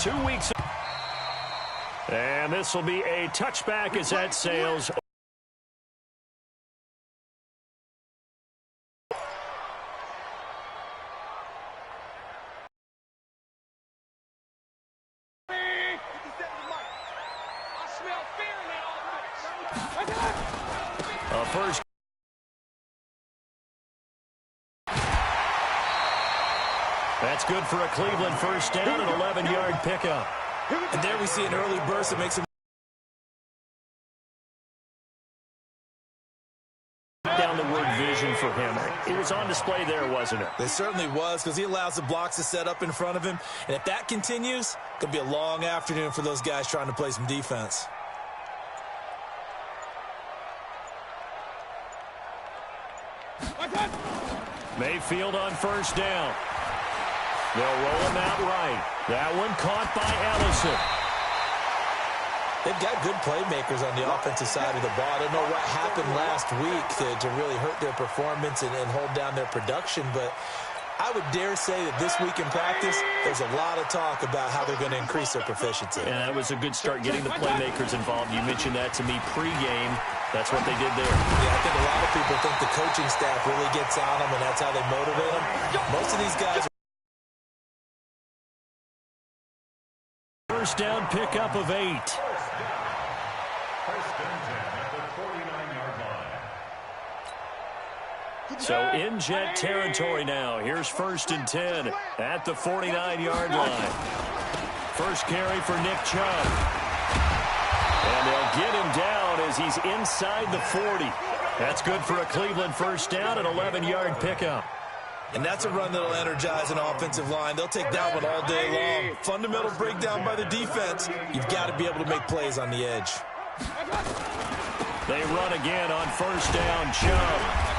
2 weeks. And this will be a touchback as that sails. First. That's good for a Cleveland first down, an 11-yard pickup. And there we see an early burst that makes him down the word vision for him. It was on display there, wasn't it? It certainly was, because he allows the blocks to set up in front of him. And if that continues, it could be a long afternoon for those guys trying to play some defense. Mayfield on first down. They'll roll him out right. That one caught by Ellison. They've got good playmakers on the offensive side of the ball. I don't know what happened last week to really hurt their performance and hold down their production, but I would dare say that this week in practice, there's a lot of talk about how they're going to increase their proficiency. Yeah, that was a good start getting the playmakers involved. You mentioned that to me pregame. That's what they did there. Yeah, I think a lot of people think the coaching staff really gets on them, and that's how they motivate them. Most of these guys are first down pickup of 8. So in Jet territory now. Here's 1st and 10 at the 49-yard line. First carry for Nick Chubb. And they'll get him down as he's inside the 40. That's good for a Cleveland first down, an 11-yard pickup. And that's a run that'll energize an offensive line. They'll take that one all day long. Fundamental breakdown by the defense. You've got to be able to make plays on the edge. They run again on first down. Chubb.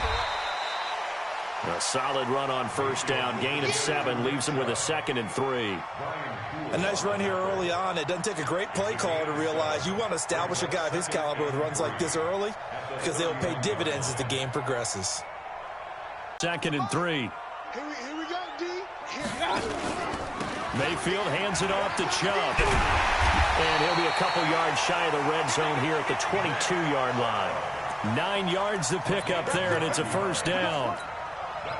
A solid run on first down. Gain of 7 leaves him with a 2nd and 3. A nice run here early on. It doesn't take a great play caller to realize you want to establish a guy of his caliber with runs like this early, because they'll pay dividends as the game progresses. 2nd and 3. Here we go, D. Mayfield hands it off to Chubb. And he'll be a couple yards shy of the red zone here at the 22-yard line. 9 yards to pick up there, and it's a first down.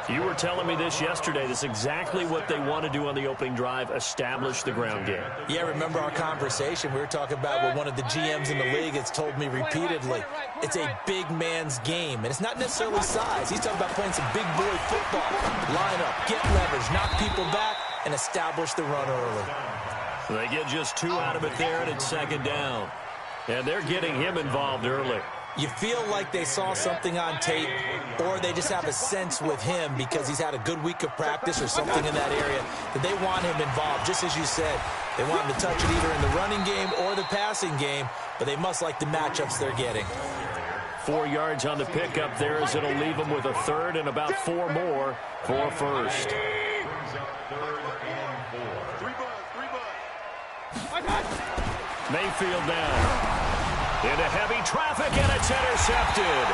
You were telling me this yesterday. This is exactly what they want to do on the opening drive, establish the ground game. Yeah, remember our conversation. We were talking about what one of the GMs in the league has told me repeatedly. It's a big man's game, and it's not necessarily size. He's talking about playing some big boy football. Line up, get leverage, knock people back, and establish the run early. They get just 2 out of it there, and it's 2nd down. And they're getting him involved early. You feel like they saw something on tape, or they just have a sense with him because he's had a good week of practice or something in that area that they want him involved. Just as you said, they want him to touch it either in the running game or the passing game, but they must like the matchups they're getting. 4 yards on the pickup there as it'll leave them with a 3rd and about 4 more for first. Mayfield now. Into heavy traffic, and it's intercepted.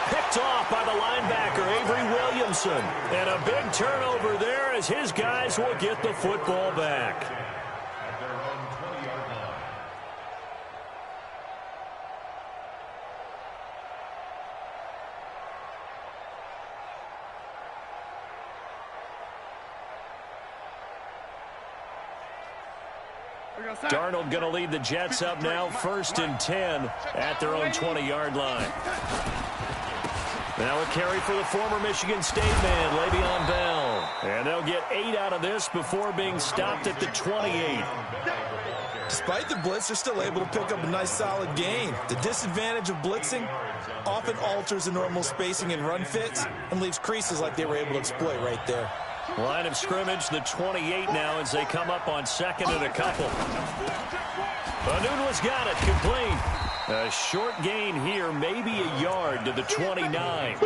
Picked off by the linebacker, Avery Williamson. And a big turnover there as his guys will get the football back. Darnold going to lead the Jets up now, 1st and 10 at their own 20-yard line. Now a carry for the former Michigan State man, Le'Veon Bell. And they'll get 8 out of this before being stopped at the 28. Despite the blitz, they're still able to pick up a nice solid gain. The disadvantage of blitzing often alters the normal spacing and run fits and leaves creases like they were able to exploit right there. Line of scrimmage, the 28 now as they come up on 2nd and a couple. Anuno's got it, complete. A short gain here, maybe a yard to the 29.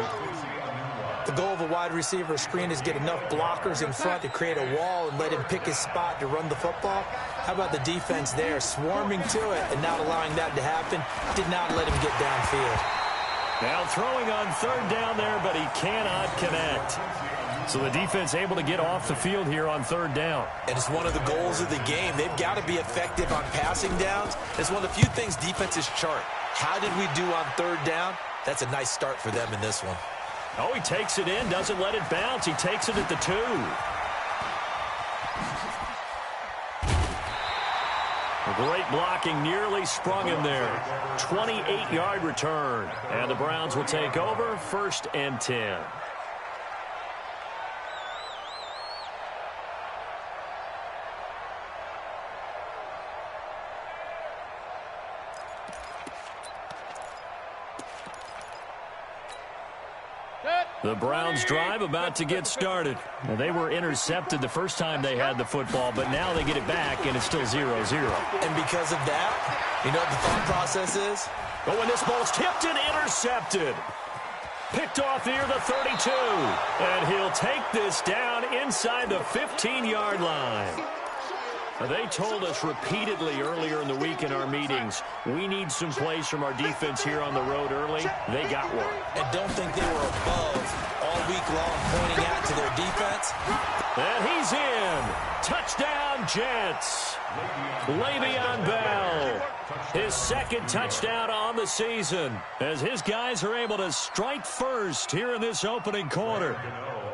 The goal of a wide receiver screen is get enough blockers in front to create a wall and let him pick his spot to run the football. How about the defense there, swarming to it and not allowing that to happen? Did not let him get downfield. Now throwing on 3rd down there, but he cannot connect. So the defense able to get off the field here on third down. And it's one of the goals of the game. They've got to be effective on passing downs. It's one of the few things defenses chart. How did we do on third down? That's a nice start for them in this one. Oh, he takes it in, doesn't let it bounce. He takes it at the 2. Great blocking, nearly sprung him there. 28-yard return. And the Browns will take over, 1st and 10. The Browns drive about to get started. Well, they were intercepted the first time they had the football, but now they get it back, and it's still 0-0. And because of that, you know what the thought process is? But when this ball's tipped and intercepted. Picked off near the 32. And he'll take this down inside the 15-yard line. They told us repeatedly earlier in the week in our meetings, we need some plays from our defense here on the road early. They got one. And don't think they were above all week long pointing out to their defense. And he's in. Touchdown, Jets. Le'Veon Bell. His 2nd touchdown on the season as his guys are able to strike first here in this opening quarter.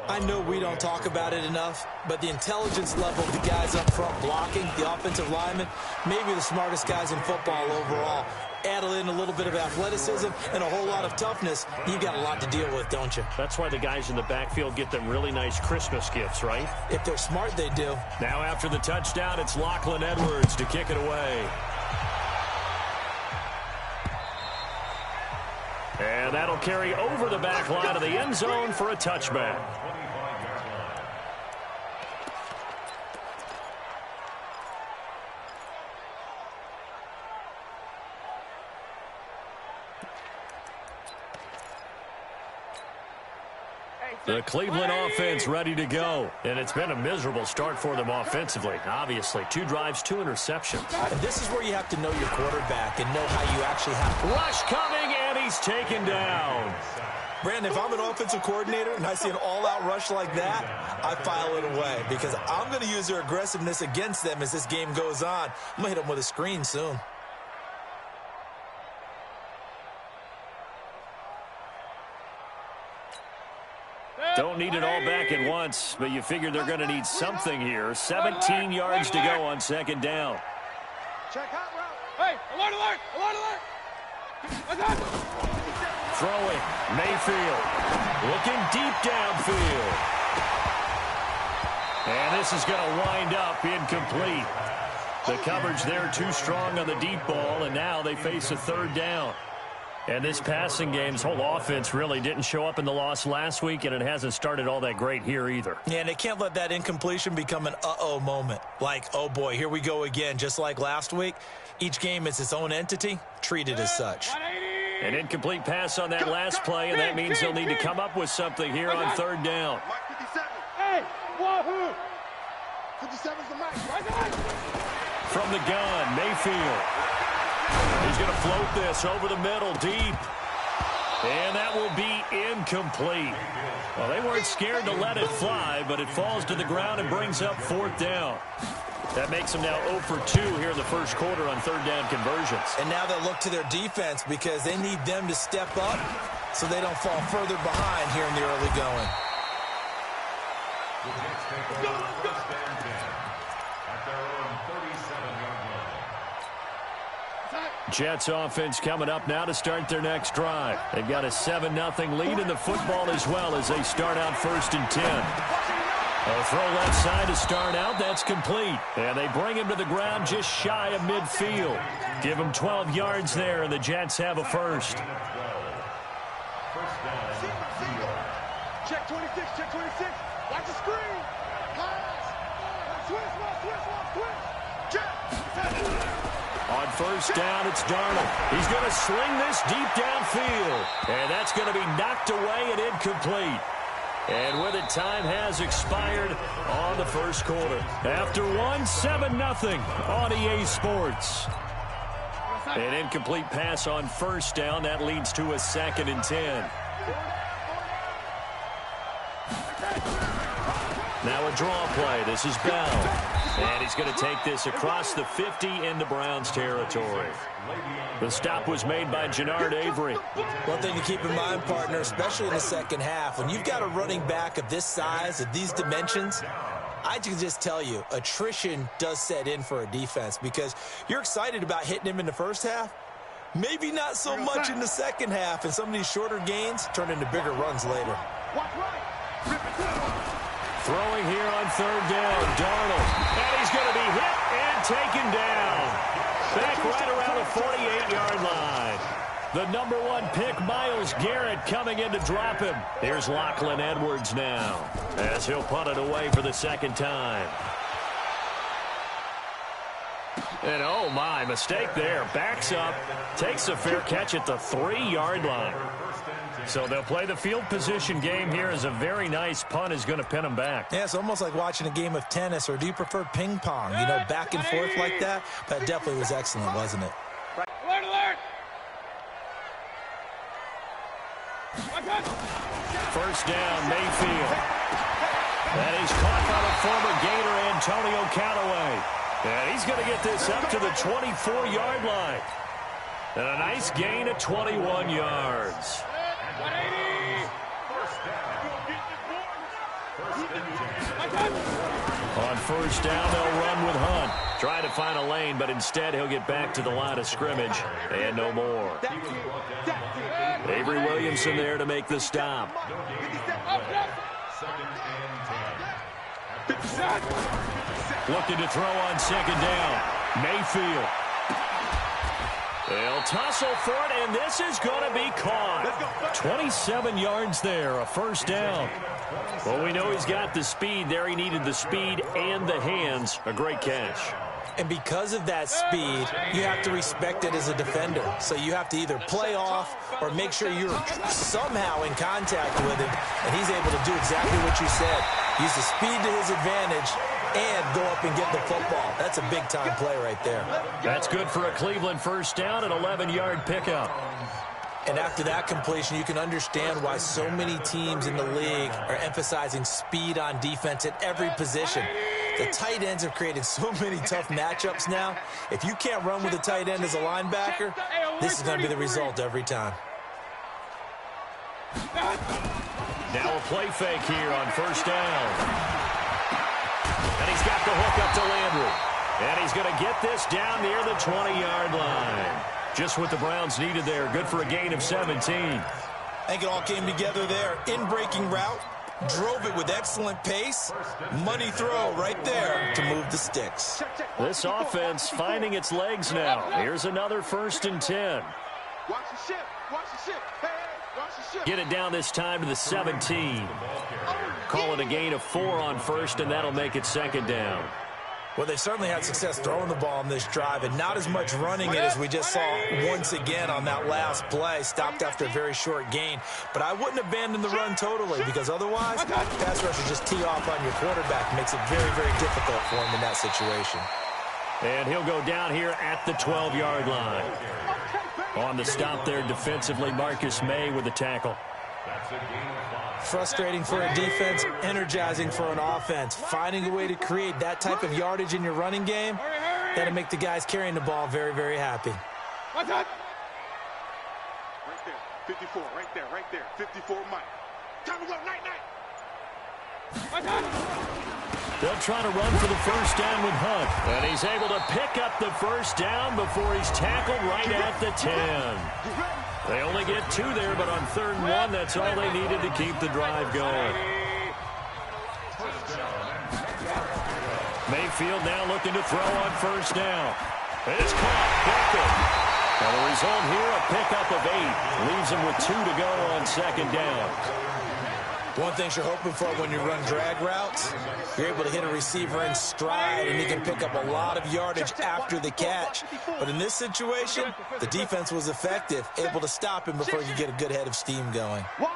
I know we don't talk about it enough, but the intelligence level of the guys up front blocking, the offensive linemen, maybe the smartest guys in football overall. Add in a little bit of athleticism and a whole lot of toughness, you've got a lot to deal with, don't you? That's why the guys in the backfield get them really nice Christmas gifts, right? If they're smart, they do. Now after the touchdown, it's Lachlan Edwards to kick it away. And that'll carry over the back line of the end zone for a touchback. The Cleveland offense ready to go. And it's been a miserable start for them offensively, obviously. 2 drives, 2 interceptions. And this is where you have to know your quarterback and know how you actually have to. Rush coming, and he's taken down. Brandon, if I'm an offensive coordinator and I see an all-out rush like that, I file it away because I'm going to use their aggressiveness against them as this game goes on. I'm going to hit them with a screen soon. Don't need it all back at once, but you figure they're going to need something here. 17 yards to go on 2nd down. Check out route. Hey, alert, alert, alert, alert. Throwing, Mayfield. Looking deep downfield. And this is going to wind up incomplete. The coverage there too strong on the deep ball, and now they face a 3rd down. And this passing game's whole offense really didn't show up in the loss last week, and it hasn't started all that great here either. Yeah, and they can't let that incompletion become an uh-oh moment. Like, oh, boy, here we go again, just like last week. Each game is its own entity, treated as such. An incomplete pass on that last play, and that means they'll need to come up with something here on 3rd down. Hey, wahoo! 57's the max. From the gun, Mayfield. He's going to float this over the middle, deep. And that will be incomplete. Well, they weren't scared to let it fly, but it falls to the ground and brings up 4th down. That makes them now 0 for 2 here in the first quarter on 3rd down conversions. And now they'll look to their defense because they need them to step up so they don't fall further behind here in the early going. Jets offense coming up now to start their next drive. They've got a 7-0 lead in the football as well as they start out 1st and 10. A throw left side to start out. That's complete. And they bring him to the ground just shy of midfield. Give him 12 yards there, and the Jets have a first. Check 26, check 26. Watch the screen. Pass. Twist. Check. On 1st down, it's Darnold. He's going to sling this deep downfield. And that's going to be knocked away and incomplete. And with it, time has expired on the first quarter. After one, 7-0 on EA Sports. An incomplete pass on 1st down. That leads to a 2nd and 10. Now a draw play. This is Bell. And he's going to take this across the 50 into Browns territory. The stop was made by Jannard Avery. One thing to keep in mind, partner, especially in the second half, when you've got a running back of this size, of these dimensions, I can just tell you, attrition does set in for a defense because you're excited about hitting him in the first half. Maybe not so much in the second half, and some of these shorter gains turn into bigger runs later. Throwing here on third down, Darnold. And he's going to be hit and taken down. Back right around the 48-yard line. The #1 pick, Myles Garrett, coming in to drop him. Here's Lachlan Edwards now, as he'll punt it away for the second time. And oh my, mistake there. Backs up, takes a fair catch at the 3-yard line. So they'll play the field position game here as a very nice punt is going to pin them back. Yeah, it's almost like watching a game of tennis, or do you prefer ping pong? You know, back and forth like that? That definitely was excellent, wasn't it? Alert, alert! First down, Mayfield. And he's caught by the former Gator Antonio Callaway. And he's going to get this up to the 24-yard line. And a nice gain of 21 yards. On first down, they'll run with Hunt. Trying to find a lane, but instead he'll get back to the line of scrimmage. And no more. Avery Williamson there to make the stop. Looking to throw on second down. Mayfield. They'll tussle for it, and this is going to be caught. 27 yards there, a first down. Well, we know he's got the speed there. He needed the speed and the hands. A great catch. And because of that speed, you have to respect it as a defender. So you have to either play off or make sure you're somehow in contact with him, and he's able to do exactly what you said. Use the speed to his advantage and go up and get the football. That's a big-time play right there. That's good for a Cleveland first down, an 11-yard pickup. And after that completion, you can understand why so many teams in the league are emphasizing speed on defense at every position. The tight ends have created so many tough matchups now. If you can't run with a tight end as a linebacker, this is going to be the result every time. Now a play fake here on first down. And he's got the hook up to Landry. And he's going to get this down near the 20-yard line. Just what the Browns needed there. Good for a gain of 17. I think it all came together there. In-breaking route. Drove it with excellent pace. Money throw right there to move the sticks. This offense finding its legs now. Here's another 1st and 10. Watch the ship. Watch the ship. Hey, watch the ship. Get it down this time to the 17. Call it a gain of 4 on first, and that'll make it second down. Well, they certainly had success throwing the ball on this drive, and not as much running it as we just saw once again on that last play. Stopped after a very short gain. But I wouldn't abandon the run totally, because otherwise, pass rush will just tee off on your quarterback. Makes it very, very difficult for him in that situation. And he'll go down here at the 12-yard line. On the stop there defensively, Marcus May with the tackle. Frustrating for a defense, energizing for an offense. Finding a way to create that type of yardage in your running game, that'll make the guys carrying the ball very, very happy. Right there, 54, right there, 54, Mike. Time to go, night. They'll try to run for the first down with Hunt. And he's able to pick up the first down before he's tackled right at the 10. They only get 2 there, but on 3rd and 1, that's all they needed to keep the drive going. Mayfield now looking to throw on first down. It's caught. Beckham. And the result here, a pickup of 8. Leaves him with 2 to go on second down. One thing you're hoping for when you run drag routes, you're able to hit a receiver in stride, and he can pick up a lot of yardage after the catch. But in this situation, the defense was effective, able to stop him before he could get a good head of steam going. Wide,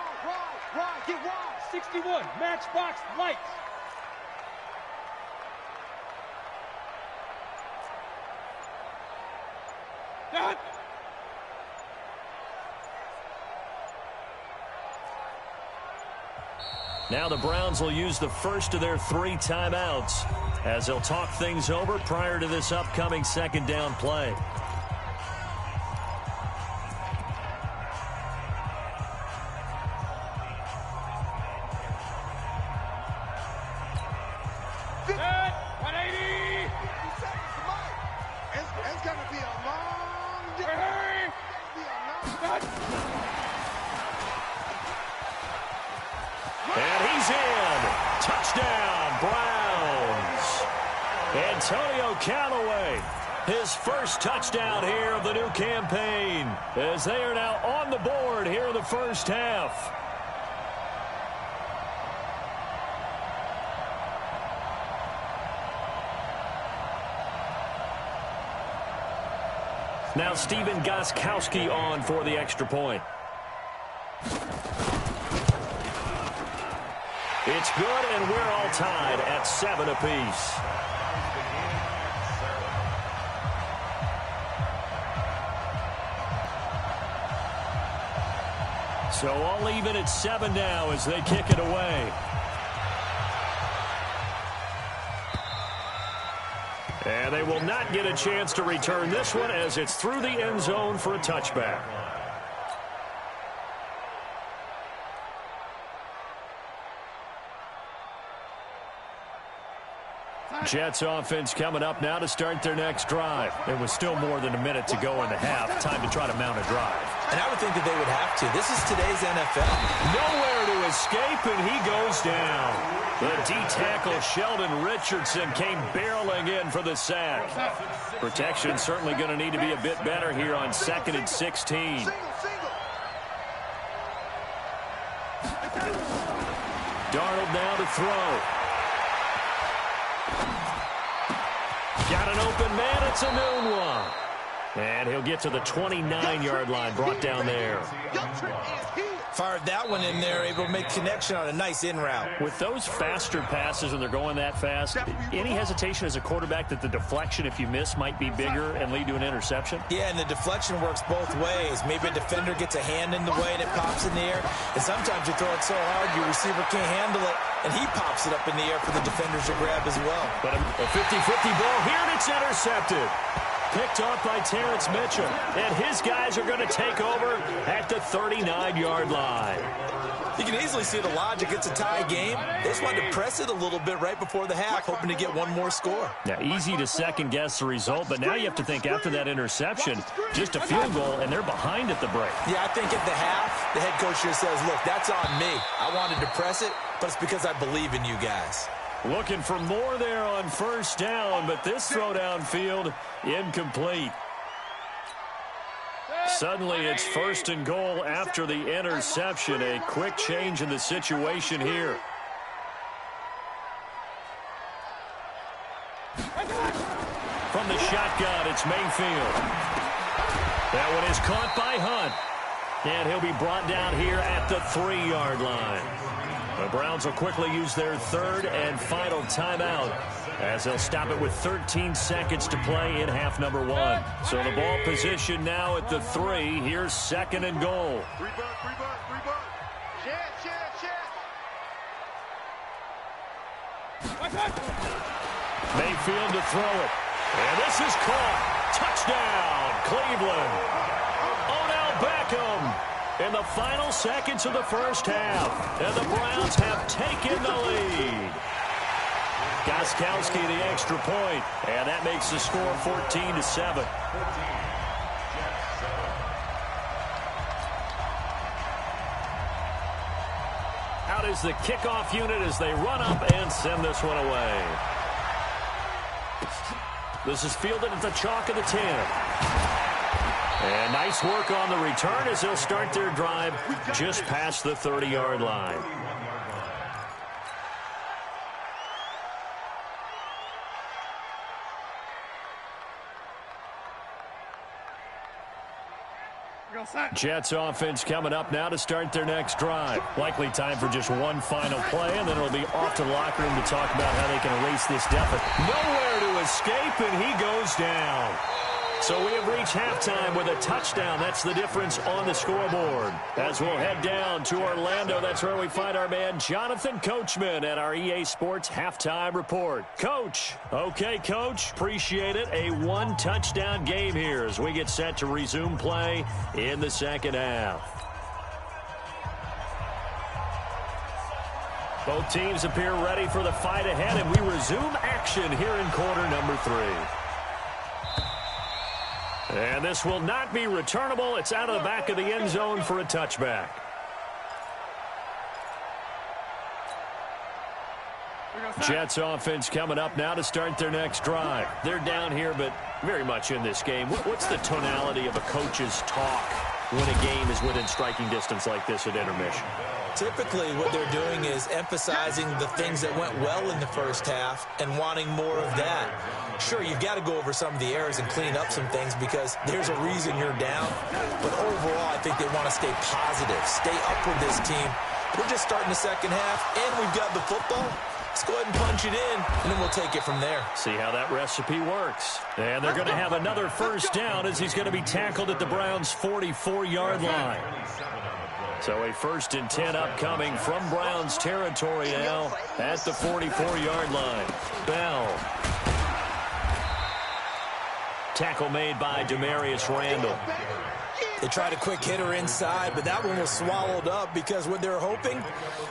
get wide. 61, matchbox, lights. Done. Now the Browns will use the first of their 3 timeouts as they'll talk things over prior to this upcoming second down play. And he's in. Touchdown, Browns. Antonio Callaway, his first touchdown here of the new campaign, as they are now on the board here in the first half. Now Stephen Gostkowski on for the extra point. It's good, and we're all tied at 7 apiece. So all even at 7 now as they kick it away. And they will not get a chance to return this one as it's through the end zone for a touchback. Jets offense coming up now to start their next drive. There was still more than a minute to go in the half. Time to try to mount a drive. And I would think that they would have to. This is today's NFL. Nowhere to escape, and he goes down. The D-tackle Sheldon Richardson came barreling in for the sack. Protection certainly going to need to be a bit better here on 2nd and 16. Darnold now to throw. Got an open man. It's a noon one. And he'll get to the 29-yard line, brought down there. Fired that one in there, able to make connection on a nice in route. With those faster passes when they're going that fast, any hesitation as a quarterback that the deflection, if you miss, might be bigger and lead to an interception? Yeah, and the deflection works both ways. Maybe a defender gets a hand in the way and it pops in the air. And sometimes you throw it so hard your receiver can't handle it, and he pops it up in the air for the defenders to grab as well. But a 50-50 ball here, and it's intercepted. Picked off by Terrence Mitchell. And his guys are going to take over at the 39-yard line. You can easily see the logic. It's a tie game. They just wanted to press it a little bit right before the half, hoping to get one more score. Now, easy to second-guess the result, but now you have to think after that interception, just a field goal, and they're behind at the break. Yeah, I think at the half, the head coach here says, look, that's on me. I wanted to press it, but it's because I believe in you guys. Looking for more there on first down, but this throw downfield, incomplete. Suddenly it's 1st and goal after the interception. A quick change in the situation here. From the shotgun, it's Mayfield. That one is caught by Hunt. And he'll be brought down here at the 3-yard line. The Browns will quickly use their 3rd and final timeout as they'll stop it with 13 seconds to play in half number 1. So the ball position now at the 3. Here's 2nd and goal. Mayfield to throw it. And this is caught. Touchdown, Cleveland. Odell Beckham in the final seconds of the first half. And the Browns have taken the lead. Gostkowski the extra point. And that makes the score 14-7. Out is the kickoff unit as they run up and send this one away. This is fielded at the chalk of the 10. And nice work on the return as they'll start their drive just past the 30-yard line. Jets offense coming up now to start their next drive. Likely time for just one final play, and then it'll be off to the locker room to talk about how they can erase this deficit. Nowhere to escape, and he goes down. So we have reached halftime with a touchdown. That's the difference on the scoreboard. As we'll head down to Orlando, that's where we find our man Jonathan Coachman at our EA Sports Halftime Report. Coach. Okay, Coach. Appreciate it. A one-touchdown game here as we get set to resume play in the second half. Both teams appear ready for the fight ahead, and we resume action here in quarter number 3. And this will not be returnable. It's out of the back of the end zone for a touchback. Jets offense coming up now to start their next drive. They're down here, but very much in this game. What's the tonality of a coach's talk when a game is within striking distance like this at intermission? Typically, what they're doing is emphasizing the things that went well in the first half and wanting more of that. Sure, you've got to go over some of the errors and clean up some things because there's a reason you're down. But overall, I think they want to stay positive, stay up with this team. We're just starting the second half, and we've got the football. Let's go ahead and punch it in, and then we'll take it from there. See how that recipe works. And they're going to have another first down as he's going to be tackled at the Browns' 44-yard line. So a 1st and 10 upcoming from Browns territory now at the 44-yard line. Bell. Tackle made by Demarius Randall. They tried a quick hitter inside, but that one was swallowed up because what they're hoping,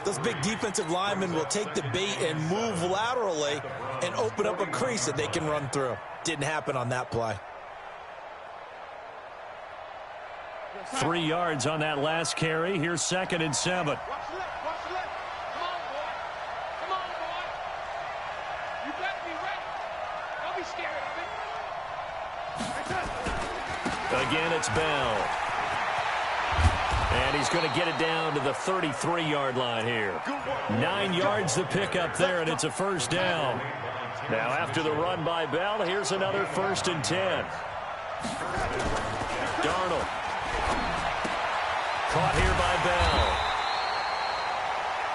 those big defensive linemen will take the bait and move laterally and open up a crease that they can run through. Didn't happen on that play. 3 yards on that last carry. Here's 2nd and 7. Watch the left. Watch the left. Come on, boy. Come on, boy. You better be ready. Don't be scared of it. Again, it's Bell. And he's going to get it down to the 33-yard line here. 9 yards to pick up there, and it's a first down. Now, after the run by Bell, here's another 1st and 10. Darnold. Caught here by Bell.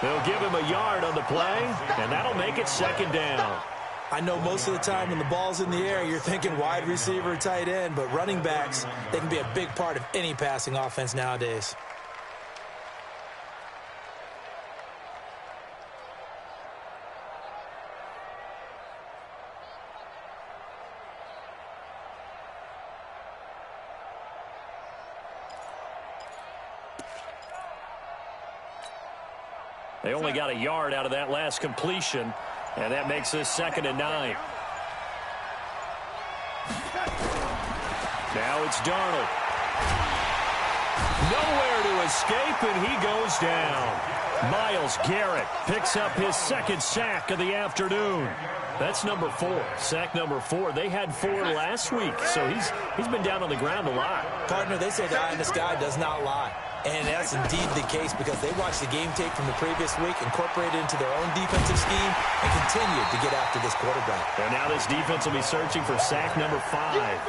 They'll give him a yard on the play, and that'll make it 2nd down. I know most of the time when the ball's in the air, you're thinking wide receiver, tight end, but running backs, they can be a big part of any passing offense nowadays. They only got a yard out of that last completion, and that makes this 2nd and 9. Now it's Darnold. Nowhere to escape, and he goes down. Myles Garrett picks up his 2nd sack of the afternoon. That's number 4, sack number 4. They had 4 last week, so he's been down on the ground a lot. Partner, they say the eye in the sky does not lie. And that's indeed the case because they watched the game tape from the previous week, incorporated it into their own defensive scheme, and continued to get after this quarterback. And now this defense will be searching for sack number 5.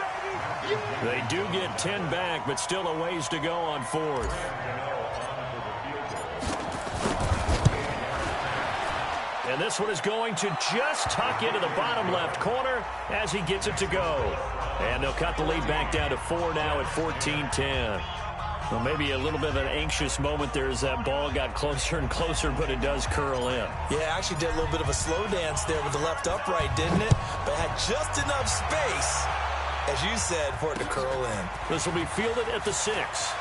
They do get 10 back, but still a ways to go on 4th. And this one is going to just tuck into the bottom left corner as he gets it to go. And they'll cut the lead back down to 4 now at 14-10. Well, maybe a little bit of an anxious moment there as that ball got closer and closer, but it does curl in. Yeah, actually did a little bit of a slow dance there with the left upright, didn't it? But had just enough space, as you said, for it to curl in. This will be fielded at the 6.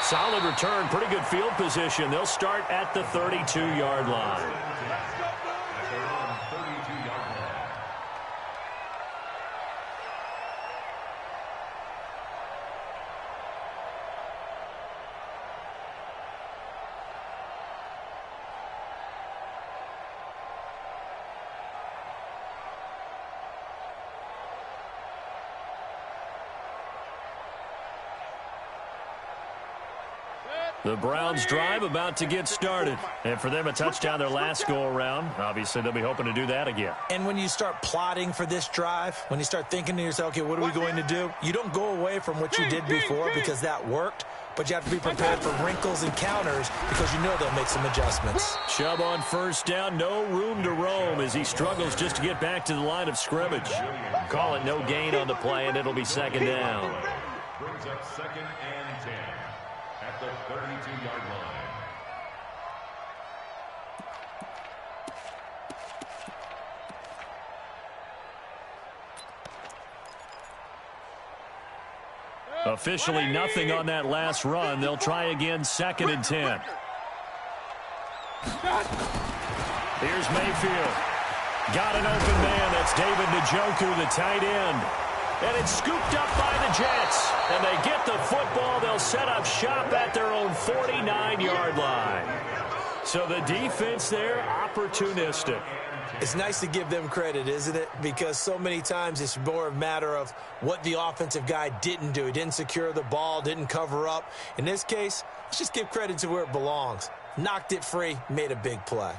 Solid return, pretty good field position. They'll start at the 32-yard line. The Browns drive about to get started. And for them, a touchdown their last go-around. Obviously, they'll be hoping to do that again. And when you start plotting for this drive, when you start thinking to yourself, okay, what are we going to do? You don't go away from what you did before because that worked. But you have to be prepared for wrinkles and counters because you know they'll make some adjustments. Chubb on first down, no room to roam as he struggles just to get back to the line of scrimmage. Call it no gain on the play, and it'll be second down. Brings up 2nd and 10 at the 32-yard line. Officially nothing on that last run. They'll try again, 2nd and 10. Here's Mayfield. Got an open man. That's David Njoku, the tight end. And it's scooped up by the Jets. And they get the football. They'll set up shop at their own 49-yard line. So the defense there, opportunistic. It's nice to give them credit, isn't it? Because so many times it's more a matter of what the offensive guy didn't do. He didn't secure the ball, didn't cover up. In this case, let's just give credit to where it belongs. Knocked it free, made a big play.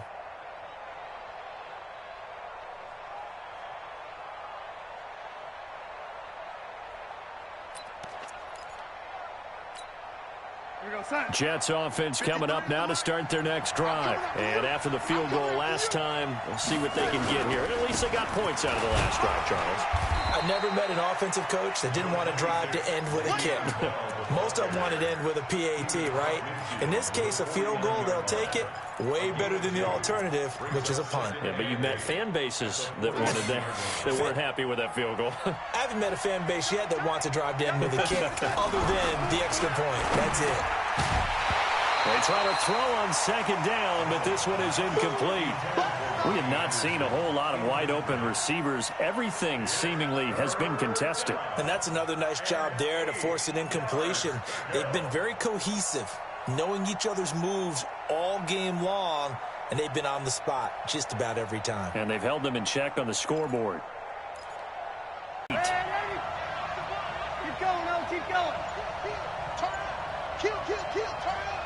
Jets offense coming up now to start their next drive. And after the field goal last time, we'll see what they can get here. At least they got points out of the last drive, Charles. I never met an offensive coach that didn't want to drive to end with a kick. Most of them wanted to end with a PAT, right? In this case, a field goal, they'll take it. Way better than the alternative, which is a punt. Yeah, but you've met fan bases that wanted that weren't happy with that field goal. I haven't met a fan base yet that wants to drive to end with a kick other than the extra point. That's it. They try to throw on 2nd down, but this one is incomplete. We have not seen a whole lot of wide-open receivers. Everything seemingly has been contested. And that's another nice job there to force an incompletion. They've been very cohesive, knowing each other's moves all game long, and they've been on the spot just about every time. And they've held them in check on the scoreboard. Keep going, no, keep going. Kill, turn up.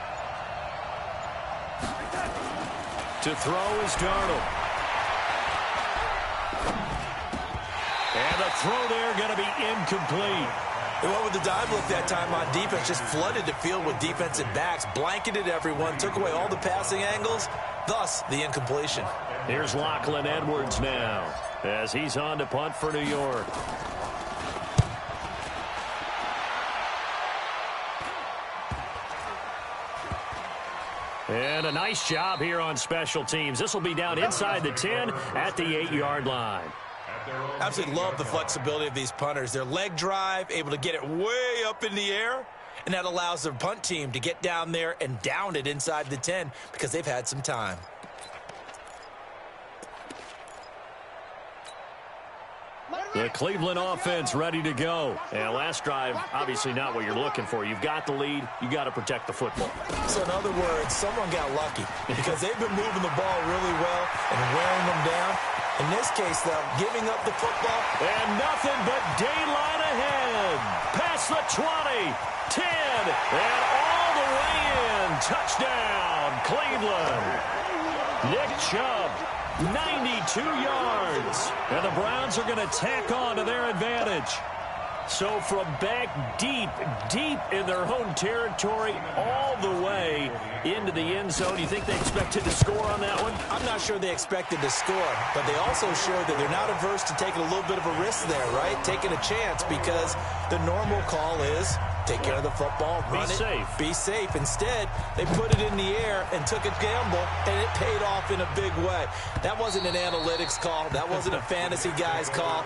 To throw is Darnold. And the throw there going to be incomplete. They went with the dime look that time on defense, just flooded the field with defensive backs, blanketed everyone, took away all the passing angles, thus the incompletion. Here's Lachlan Edwards now as he's on to punt for New York. And a nice job here on special teams. This will be down inside the 10 at the 8-yard line. Absolutely love the flexibility of these punters. Their leg drive, able to get it way up in the air, and that allows their punt team to get down there and down it inside the 10 because they've had some time. The Cleveland offense ready to go. And last drive, obviously not what you're looking for. You've got the lead. You got to protect the football. So in other words, someone got lucky because they've been moving the ball really well and wearing them down. In this case, though, giving up the football. And nothing but daylight ahead. Past the 20, 10, and all the way in. Touchdown, Cleveland. Nick Chubb, 92 yards. And the Browns are going to tack on to their advantage. So from back deep in their own territory, all the way into the end zone, you think they expected to score on that one? I'm not sure they expected to score, but they also showed that they're not averse to taking a little bit of a risk there, right? Taking a chance because the normal call is take care of the football, run it, be safe. Instead, they put it in the air and took a gamble, and it paid off in a big way. That wasn't an analytics call. That wasn't a fantasy guy's call.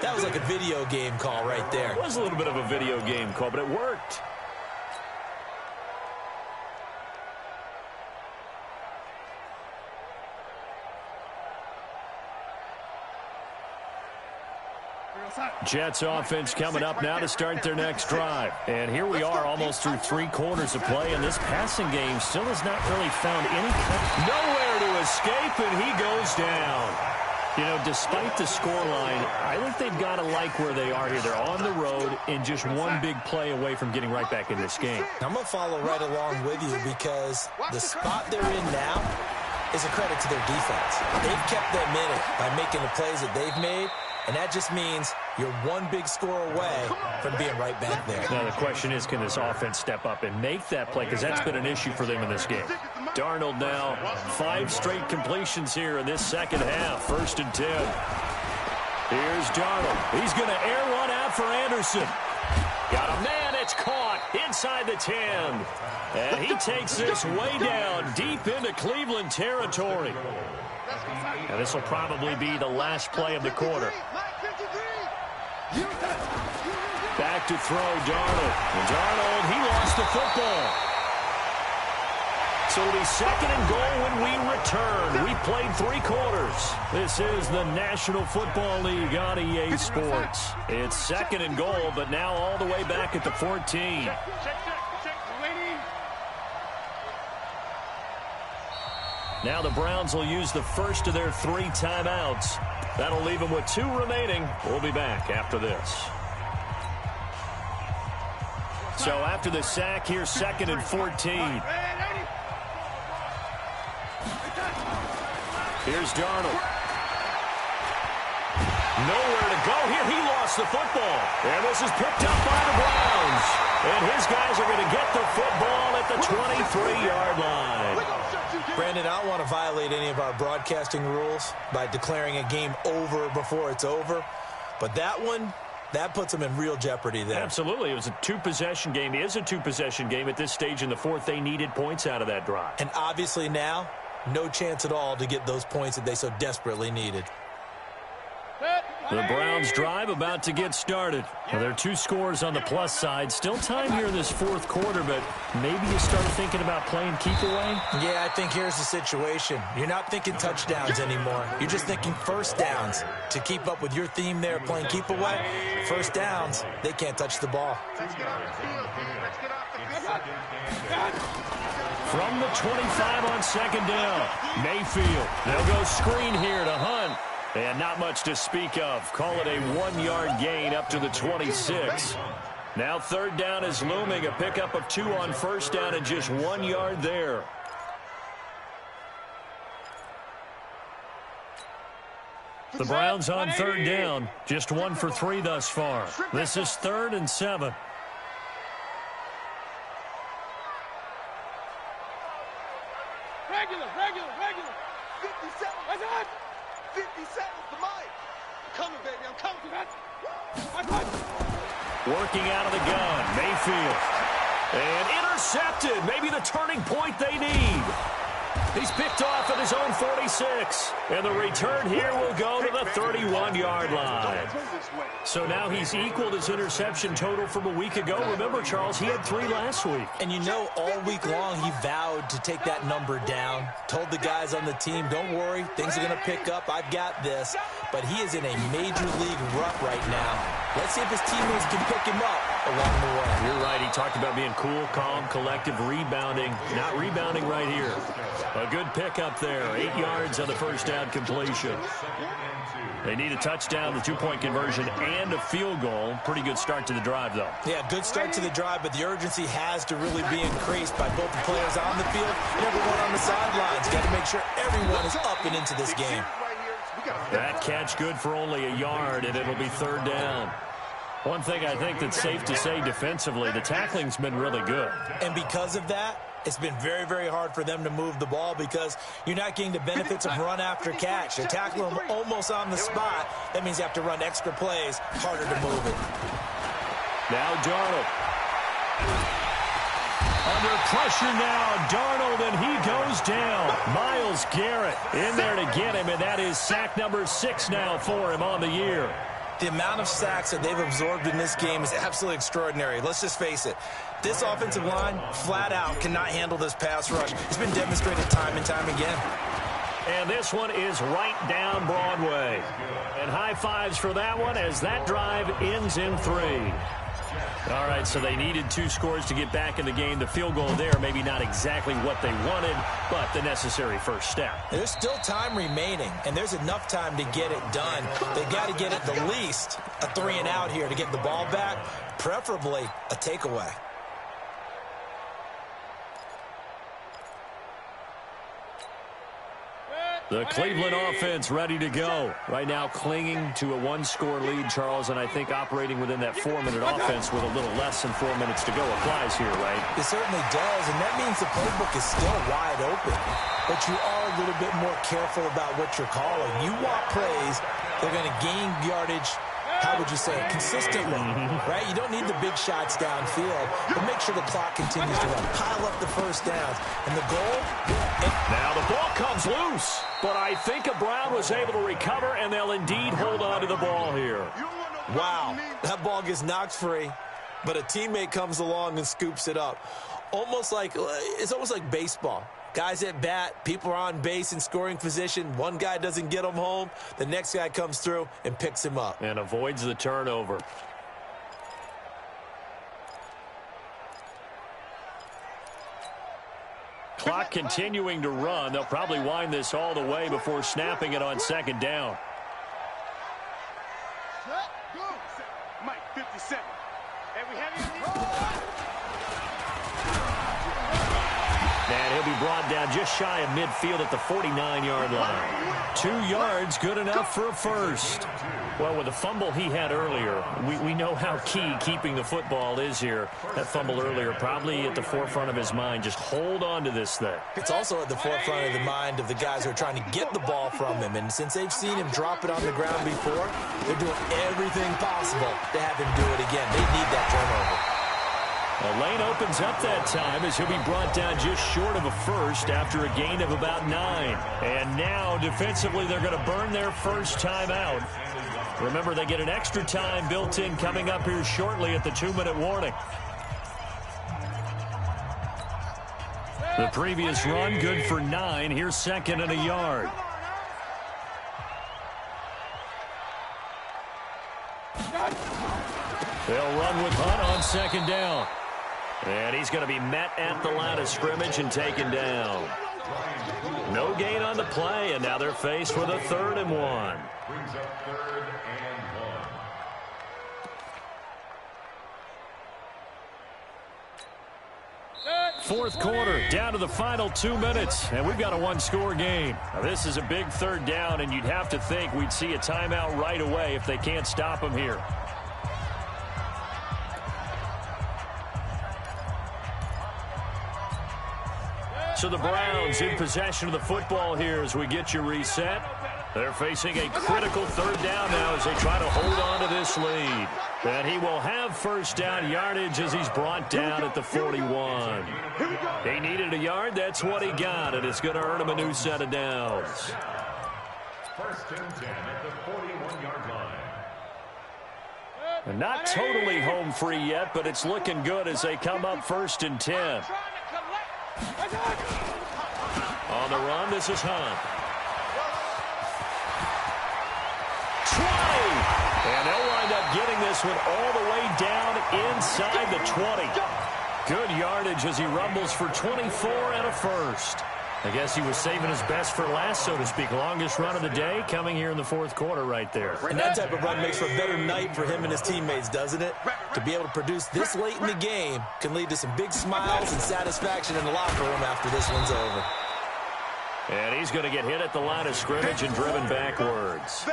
That was like a video game call right there. It was a little bit of a video game call, but it worked. Jets offense coming up now to start their next drive. And here we are almost through 3 quarters of play, and this passing game still has not really found any nowhere to escape, and he goes down. You know, despite the scoreline, I think they've got to like where they are here. They're on the road and just one big play away from getting right back in this game. I'm going to follow right along with you because the spot they're in now is a credit to their defense. They've kept them in it by making the plays that they've made, and that just means you're one big score away from being right back there. Now the question is, can this offense step up and make that play? Because that's been an issue for them in this game. Darnold now 5 straight completions here in this second half. 1st and 10. Here's Darnold. He's going to air one out for Anderson. Got a man. It's caught inside the 10. And he takes this way down deep into Cleveland territory. Now this will probably be the last play of the quarter. Back to throw, Darnold. And Darnold, he lost the football. So it'll be 2nd and goal when we return. We played 3 quarters. This is the National Football League on EA Sports. It's 2nd and goal, but now all the way back at the 14. Now the Browns will use the first of their 3 timeouts. That'll leave them with 2 remaining. We'll be back after this. So after the sack, here's 2nd and 14. Here's Darnold. Nowhere to go here. He lost the football. And this is picked up by the Browns. And his guys are going to get the football at the 23-yard line. Brandon, I don't want to violate any of our broadcasting rules by declaring a game over before it's over. But that one, that puts them in real jeopardy there. Absolutely. It was a 2-possession game. It is a 2-possession game at this stage in the 4th. They needed points out of that drive. And obviously now, no chance at all to get those points that they so desperately needed. The Browns drive about to get started. Well, there are 2 scores on the plus side. Still time here in this 4th quarter, but maybe you start thinking about playing keep away? Yeah, I think here's the situation. You're not thinking touchdowns anymore. You're just thinking first downs. To keep up with your theme there, playing keep away, first downs, they can't touch the ball. From the 25 on 2nd down, Mayfield. They'll go screen here to Hunt. And not much to speak of. Call it a 1-yard gain up to the 26. Now 3rd down is looming. A pickup of 2 on 1st down and just 1 yard there. The Browns on 3rd down. Just 1 for 3 thus far. This is 3rd and 7. Regular. 50 seconds. That's it. 50 seconds to Mike. I'm coming, baby. I'm coming. Working out of the gun, Mayfield. And intercepted. Maybe the turning point they need. He's picked off at his own 46. And the return here will go to the 31-yard line. So now he's equaled his interception total from a week ago. Remember, Charles, he had 3 last week. And you know, all week long he vowed to take that number down. Told the guys on the team, don't worry, things are going to pick up. I've got this. But he is in a major league rut right now. Let's see if his teammates can pick him up along the way. You're right. He talked about being cool, calm, collective, rebounding. Not rebounding right here. A good pickup there. 8 yards on the first down completion. They need a touchdown, the 2-point conversion, and a field goal. Pretty good start to the drive, though. Yeah, good start to the drive, but the urgency has to really be increased by both the players on the field and everyone on the sidelines. Got to make sure everyone is up and into this game. That catch good for only a yard, and it'll be 3rd down. One thing I think that's safe to say defensively, the tackling's been really good. And because of that, it's been very, very hard for them to move the ball because you're not getting the benefits of run after catch. They tackle them almost on the spot. That means you have to run extra plays, harder to move it. Now Darnold. Under pressure now, Darnold, and he goes down. Myles Garrett in there to get him, and that is sack number 6 now for him on the year. The amount of sacks that they've absorbed in this game is absolutely extraordinary. Let's just face it. This offensive line, flat out, cannot handle this pass rush. It's been demonstrated time and time again. And this one is right down Broadway. And high fives for that one as that drive ends in 3. All right, so they needed 2 scores to get back in the game. The field goal there, maybe not exactly what they wanted, but the necessary first step. There's still time remaining, and there's enough time to get it done. They got to get at the least a 3-and-out here to get the ball back, preferably a takeaway. The Cleveland offense ready to go. Right now clinging to a 1-score lead, Charles, and I think operating within that 4-minute offense with a little less than 4 minutes to go applies here, right? It certainly does, and that means the playbook is still wide open. But you are a little bit more careful about what you're calling. You want plays, they're going to gain yardage, how would you say it, consistently, right? You don't need the big shots downfield, but make sure the clock continues to run. Pile up the first downs. And the goal? Now the ball comes loose, but I think Brown was able to recover, and they'll indeed hold on to the ball here. Wow, that ball gets knocked free, but a teammate comes along and scoops it up. It's almost like baseball. Guys at bat, people are on base in scoring position. One guy doesn't get him home. The next guy comes through and picks him up. And avoids the turnover. Clock continuing to run. They'll probably wind this all the way before snapping it on second down. Mike, 57. And we have And he'll be brought down just shy of midfield at the 49-yard line. 2 yards, good enough for a first. Well, with the fumble he had earlier, we know how key keeping the football is here. That fumble earlier probably at the forefront of his mind. Just hold on to this thing. It's also at the forefront of the mind of the guys who are trying to get the ball from him. And since they've seen him drop it on the ground before, they're doing everything possible to have him do it again. They need that turnover. The lane opens up that time as he'll be brought down just short of a first after a gain of about 9. And now, defensively, they're going to burn their first time out. Remember, they get an extra time built in coming up here shortly at the 2-minute warning. The previous run, good for 9. Here's 2nd and a yard. They'll run with Hunt on 2nd down. And he's going to be met at the line of scrimmage and taken down. No gain on the play, and now they're faced with a 3rd and 1. Brings up 3rd and 1. Fourth quarter, down to the final 2 minutes, and we've got a 1-score game. Now, this is a big 3rd down, and you'd have to think we'd see a timeout right away if they can't stop him here. So the Browns in possession of the football here as we get you reset. They're facing a critical 3rd down now as they try to hold on to this lead. And he will have first down yardage as he's brought down at the 41. He needed a yard. That's what he got, and it's going to earn him a new set of downs. 1st and 10 at the 41-yard line. And not totally home free yet, but it's looking good as they come up 1st and 10. On the run, this is Hunt. 20! And they'll wind up getting this one all the way down inside the 20. Good yardage as he rumbles for 24 and a first. I guess he was saving his best for last, so to speak. Longest run of the day coming here in the 4th quarter right there. And that type of run makes for a better night for him and his teammates, doesn't it? To be able to produce this late in the game can lead to some big smiles and satisfaction in the locker room after this one's over. And he's going to get hit at the line of scrimmage and driven backwards.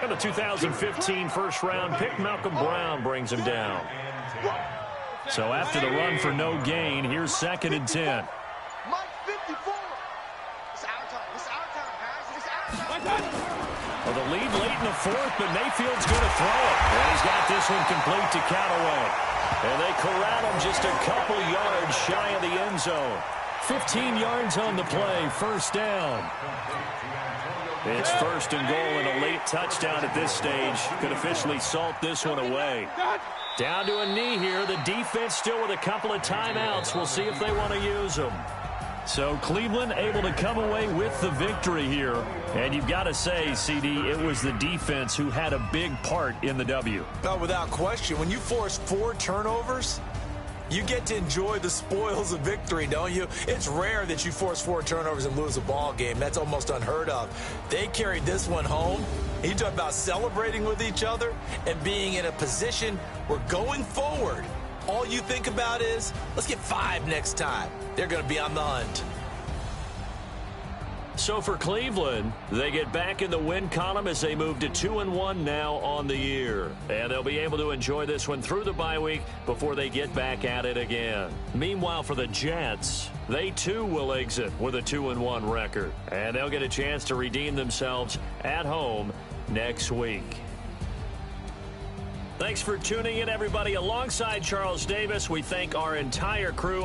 And the 2015 first-round pick, Malcolm Brown, brings him down. So after the run for no gain, here's 2nd and 10. Well, the lead late in the 4th, but Mayfield's going to throw it. And he's got this one complete to Callaway. And they corral him just a couple yards shy of the end zone. 15 yards on the play, first down. It's 1st and goal and a late touchdown at this stage. Could officially salt this one away. Down to a knee here. The defense still with a couple of timeouts. We'll see if they want to use them. So Cleveland able to come away with the victory here. And you've got to say, CD, it was the defense who had a big part in the W. Oh, without question. When you force 4 turnovers, you get to enjoy the spoils of victory, don't you? It's rare that you force 4 turnovers and lose a ball game. That's almost unheard of. They carried this one home. You talk about celebrating with each other and being in a position where going forward, all you think about is, let's get 5 next time. They're going to be on the hunt. So for Cleveland, they get back in the win column as they move to 2-1 now on the year. And they'll be able to enjoy this one through the bye week before they get back at it again. Meanwhile, for the Jets, they too will exit with a 2-1 record. And they'll get a chance to redeem themselves at home next week. Thanks for tuning in, everybody. Alongside Charles Davis, we thank our entire crew.